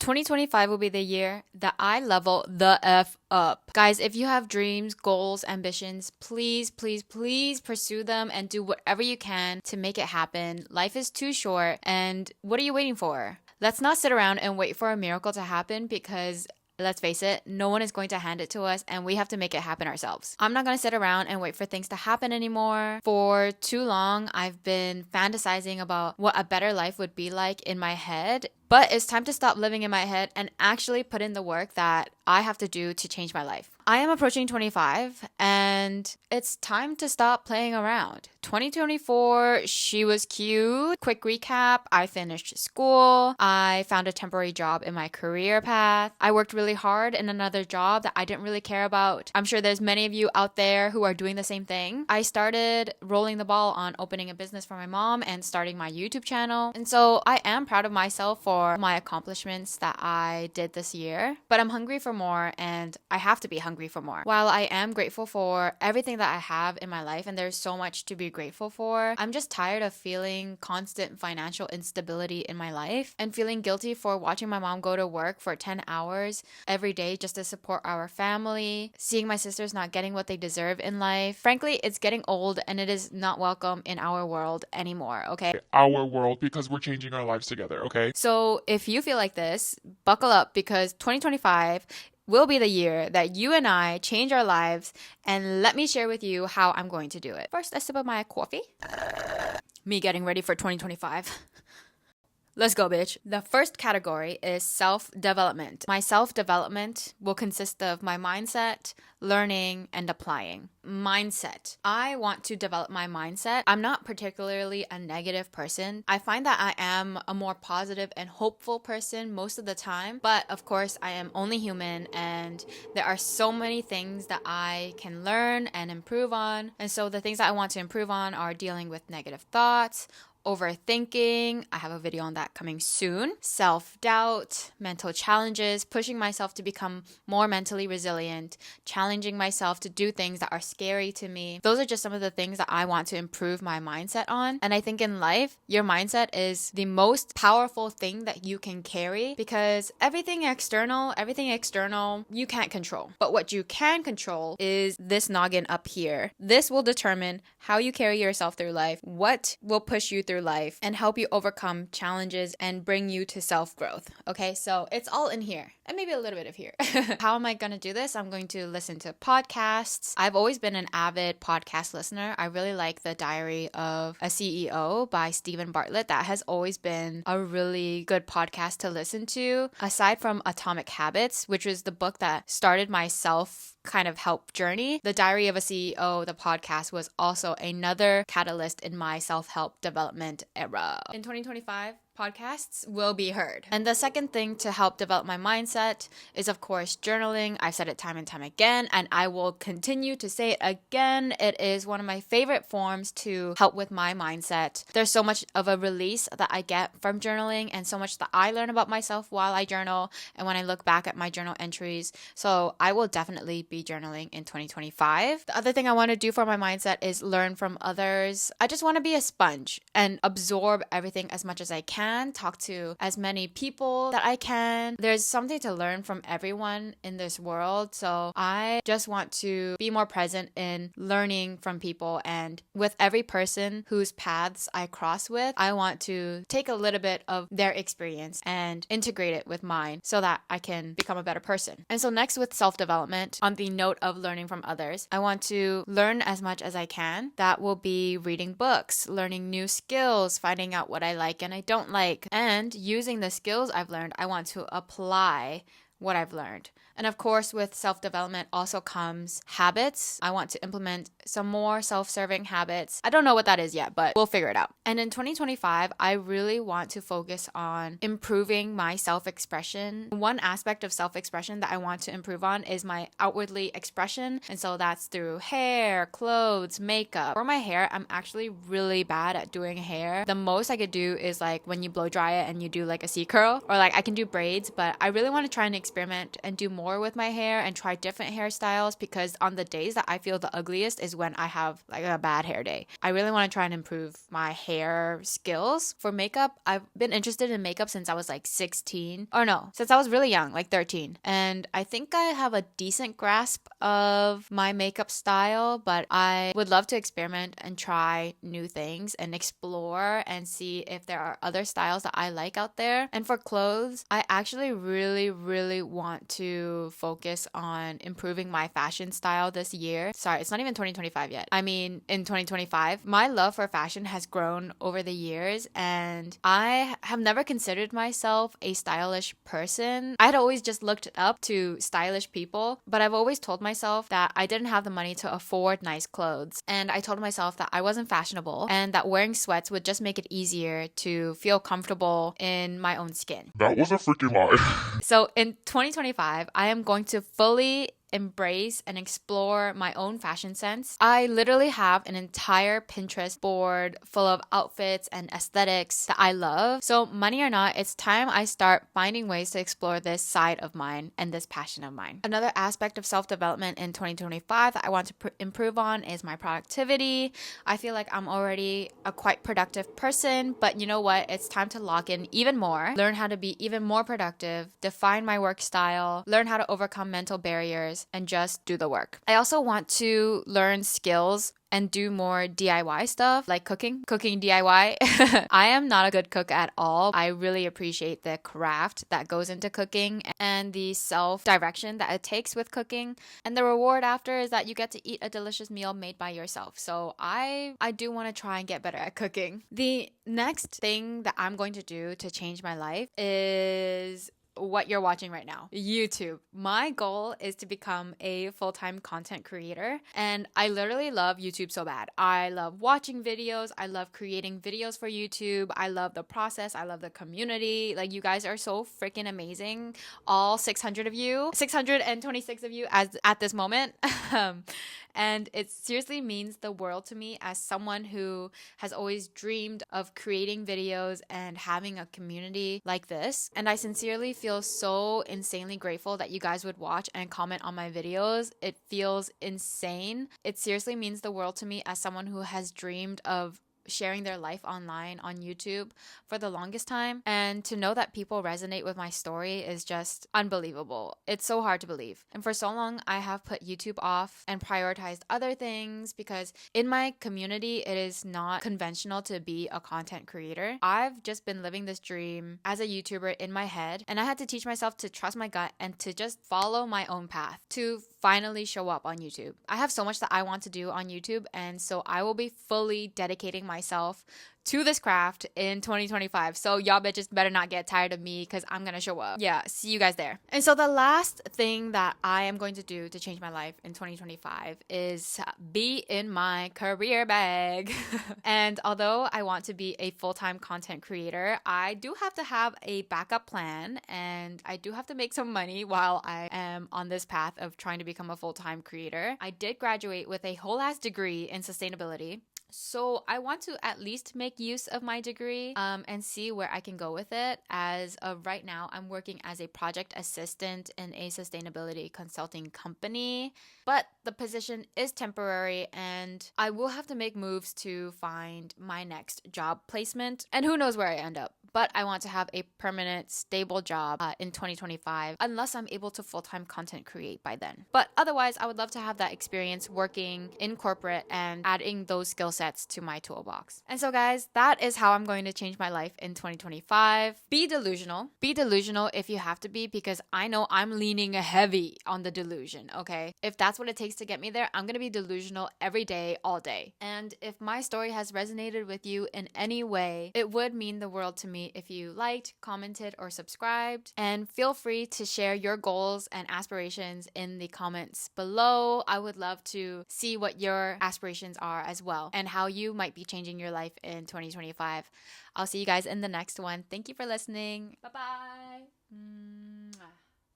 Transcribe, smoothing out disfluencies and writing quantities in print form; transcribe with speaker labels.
Speaker 1: 2025 will be the year that I level the F up. Guys, if you have dreams, goals, ambitions, please, please, please pursue them and do whatever you can to make it happen. Life is too short, and what are you waiting for? Let's not sit around and wait for a miracle to happen, because let's face it, no one is going to hand it to us, and we have to make it happen ourselves. I'm not going to sit around and wait for things to happen anymore. For too long, I've been fantasizing about what a better life would be like in my head. But it's time to stop living in my head and actually put in the work that I have to do to change my life. I am approaching 25, and it's time to stop playing around. 2024, she was cute. Quick recap, I finished school. I found a temporary job in my career path. I worked really hard in another job that I didn't really care about. I'm sure there's many of you out there who are doing the same thing. I started rolling the ball on opening a business for my mom and starting my YouTube channel. And so I am proud of myself for my accomplishments that I did this year. But I'm hungry for more, and I have to be hungry for more. While I am grateful for everything that I have in my life, and there's so much to be grateful for, I'm just tired of feeling constant financial instability in my life and feeling guilty for watching my mom go to work for 10 hours every day just to support our family, seeing my sisters not getting what they deserve in life. Frankly, it's getting old, and it is not welcome in our world anymore, okay?
Speaker 2: Our world, because we're changing our lives together, okay?
Speaker 1: So if you feel like this, buckle up, because 2025 will be the year that you and I change our lives, and let me share with you how I'm going to do it. First, a sip of my coffee. Me getting ready for 2025. Let's go, bitch. The first category is self-development. My self-development will consist of my mindset, learning, and applying. Mindset. I want to develop my mindset. I'm not particularly a negative person. I find that I am a more positive and hopeful person most of the time. But of course, I am only human, and there are so many things that I can learn and improve on. And so the things that I want to improve on are dealing with negative thoughts, overthinking. I have a video on that coming soon. Self-doubt, mental challenges, pushing myself to become more mentally resilient, challenging myself to do things that are scary to me. Those are just some of the things that I want to improve my mindset on. And I think in life, your mindset is the most powerful thing that you can carry, because everything external, you can't control. But what you can control is this noggin up here. This will determine how you carry yourself through life, what will push you through life, and help you overcome challenges and bring you to self-growth. Okay, so it's all in here, and maybe a little bit of here. How am I going to do this? I'm going to listen to podcasts. I've always been an avid podcast listener. I really like The Diary of a CEO by Stephen Bartlett. That has always been a really good podcast to listen to. Aside from Atomic Habits, which was the book that started my kind of help journey, The Diary of a CEO, the podcast, was also another catalyst in my self-help development era. In 2025, podcasts will be heard. And the second thing to help develop my mindset is, of course, journaling. I've said it time and time again, and I will continue to say it again. It is one of my favorite forms to help with my mindset. There's so much of a release that I get from journaling, and so much that I learn about myself while I journal and when I look back at my journal entries. So I will definitely be journaling in 2025. The other thing I want to do for my mindset is learn from others. I just want to be a sponge and absorb everything as much as I can, talk to as many people that I can. There's something to learn from everyone in this world, so I just want to be more present in learning from people, and with every person whose paths I cross with, I want to take a little bit of their experience and integrate it with mine so that I can become a better person. And so next, with self-development, on the note of learning from others, I want to learn as much as I can. That will be reading books, learning new skills, finding out what I like and I don't like, and using the skills I've learned, I want to apply what I've learned. And of course, with self-development also comes habits. I want to implement some more self-serving habits. I don't know what that is yet, but we'll figure it out. And in 2025, I really want to focus on improving my self-expression. One aspect of self-expression that I want to improve on is my outwardly expression. And so that's through hair, clothes, makeup. For my hair, I'm actually really bad at doing hair. The most I could do is like when you blow dry it and you do like a C curl, or like I can do braids, but I really want to try and experiment and do more with my hair and try different hairstyles, because on the days that I feel the ugliest is when I have like a bad hair day. I really want to try and improve my hair skills. For makeup, I've been interested in makeup since I was like 16, or no, since I was really young, like 13. And I think I have a decent grasp of my makeup style, but I would love to experiment and try new things and explore and see if there are other styles that I like out there. And for clothes, I actually really want to focus on improving my fashion style this year. Sorry, it's not even 2025 yet. I mean, in 2025, my love for fashion has grown over the years, and I have never considered myself a stylish person. I had always just looked up to stylish people, but I've always told myself that I didn't have the money to afford nice clothes. And I told myself that I wasn't fashionable and that wearing sweats would just make it easier to feel comfortable in my own skin.
Speaker 2: That was a freaking lie.
Speaker 1: So in 2025, I am going to fully embrace and explore my own fashion sense. I literally have an entire Pinterest board full of outfits and aesthetics that I love. So money or not, it's time I start finding ways to explore this side of mine and this passion of mine. Another aspect of self-development in 2025 that I want to improve on is my productivity. I feel like I'm already a quite productive person, but you know what? It's time to lock in even more, learn how to be even more productive, define my work style, learn how to overcome mental barriers, and just do the work. I also want to learn skills and do more DIY stuff like cooking DIY. I am not a good cook at all. I really appreciate the craft that goes into cooking and the self-direction that it takes with cooking. And the reward after is that you get to eat a delicious meal made by yourself. So I do want to try and get better at cooking. The next thing that I'm going to do to change my life is what you're watching right now, YouTube. My goal is to become a full-time content creator, and I literally love YouTube so bad. I love watching videos. I love creating videos for YouTube. I love the process. I love the community. Like, you guys are so freaking amazing. All 600 of you, 626 of you as at this moment. And it seriously means the world to me as someone who has always dreamed of creating videos and having a community like this. And I sincerely feel so insanely grateful that you guys would watch and comment on my videos. It feels insane. It seriously means the world to me as someone who has dreamed of sharing their life online on YouTube for the longest time, and to know that people resonate with my story is just unbelievable. It's so hard to believe. And for so long, I have put YouTube off and prioritized other things because in my community, it is not conventional to be a content creator. I've just been living this dream as a YouTuber in my head, and I had to teach myself to trust my gut and to just follow my own path to finally show up on YouTube. I have so much that I want to do on YouTube, and so I will be fully dedicating myself to this craft in 2025. So y'all bitches better not get tired of me because I'm gonna show up. Yeah, see you guys there. And so the last thing that I am going to do to change my life in 2025 is be in my career bag. And although I want to be a full-time content creator, I do have to have a backup plan, and I do have to make some money while I am on this path of trying to become a full-time creator. I did graduate with a whole ass degree in sustainability. So I want to at least make use of my degree and see where I can go with it. As of right now, I'm working as a project assistant in a sustainability consulting company, but the position is temporary and I will have to make moves to find my next job placement, and who knows where I end up. But I want to have a permanent, stable job in 2025, unless I'm able to full-time content create by then. But otherwise, I would love to have that experience working in corporate and adding those skill sets to my toolbox. And so guys, that is how I'm going to change my life in 2025. Be delusional. Be delusional if you have to be, because I know I'm leaning heavy on the delusion, okay? If that's what it takes to get me there, I'm gonna be delusional every day, all day. And if my story has resonated with you in any way, it would mean the world to me if you liked, commented, or subscribed. And feel free to share your goals and aspirations in the comments below. I would love to see what your aspirations are as well, and how you might be changing your life in 2025. I'll see you guys in the next one. Thank you for listening. Bye-bye.